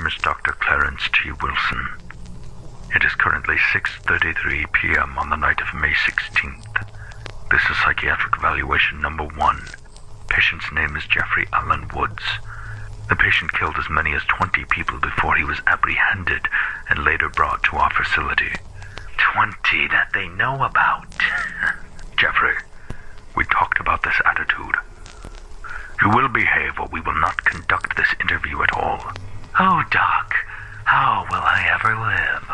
name is Dr. Clarence T. Wilson. It is currently 6:33 p.m. on the night of May 16th. This is psychiatric evaluation number 1. Patient's name is Jeffrey Allen Woods. The patient killed as many as 20 people before he was apprehended and later brought to our facility. 20 that they know about. Jeffrey, we talked about this attitude. You will behave or we will not conduct this interview at all. Oh, Doc, how will I ever live?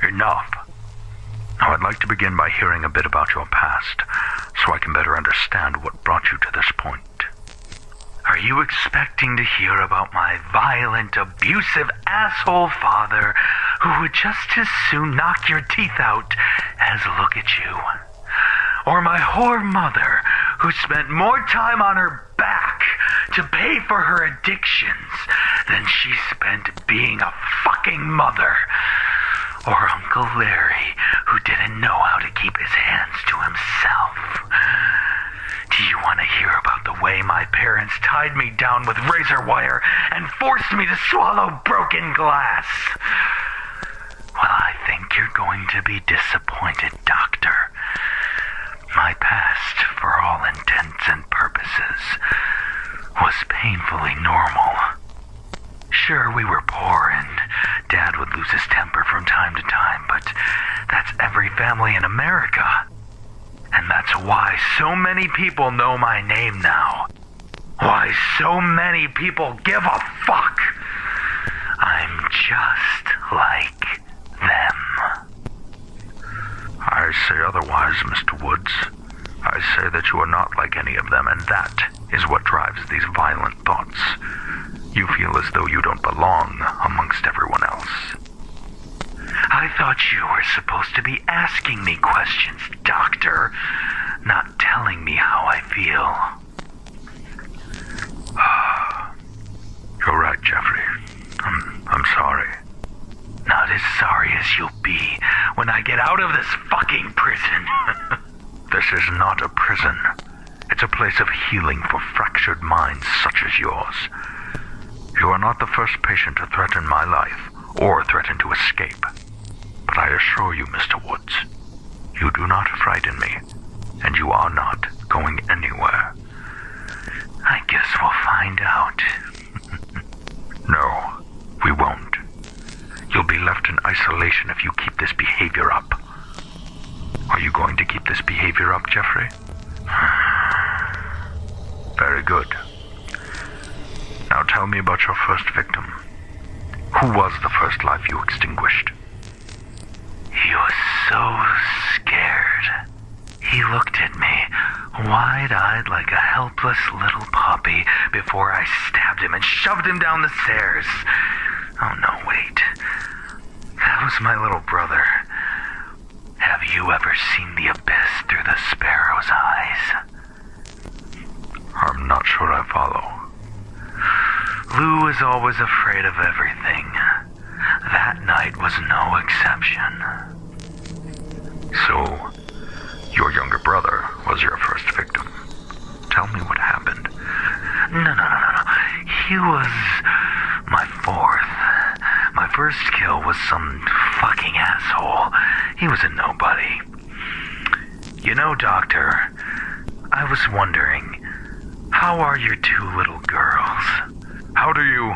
Enough. Now I'd like to begin by hearing a bit about your past, so I can better understand what brought you to this point. Are you expecting to hear about my violent, abusive asshole father who would just as soon knock your teeth out as look at you? Or my whore mother who spent more time on her back to pay for her addictions than she spent being a fucking mother? Or Uncle Larry who didn't know how to keep his hands to himself? Do you want to hear about the way my parents tied me down with razor wire and forced me to swallow broken glass? Well, I think you're going to be disappointed, Doctor. My past, for all intents and purposes, was painfully normal. Sure, we were poor and Dad would lose his temper from time to time, but that's every family in America. And that's why so many people know my name now. Why so many people give a fuck. I'm just like them. I say otherwise, Mr. Woods. I say that you are not like any of them, and that is what drives these violent thoughts. You feel as though you don't belong amongst everyone else. I thought you were supposed to be asking me questions, Doctor, not telling me how I feel. You're right, Jeffrey. I'm sorry. Not as sorry as you'll be when I get out of this fucking prison. This is not a prison. It's a place of healing for fractured minds such as yours. You are not the first patient to threaten my life or threaten to escape. But I assure you, Mr. Woods, you do not frighten me, and you are not going anywhere. I guess we'll find out. No, we won't. You'll be left in isolation if you keep this behavior up. Are you going to keep this behavior up, Jeffrey? Very good. Now tell me about your first victim. Who was the first life you extinguished? He was so scared. He looked at me, wide-eyed like a helpless little puppy, before I stabbed him and shoved him down the stairs. Oh no, wait. That was my little brother. Have you ever seen the abyss through the sparrow's eyes? I'm not sure I follow. Lou is always afraid of everything. That night was no exception. So, your younger brother was your first victim. Tell me what happened. No. He was my fourth. My first kill was some fucking asshole. He was a nobody. You know, Doctor, I was wondering, how are your two little girls? How do you...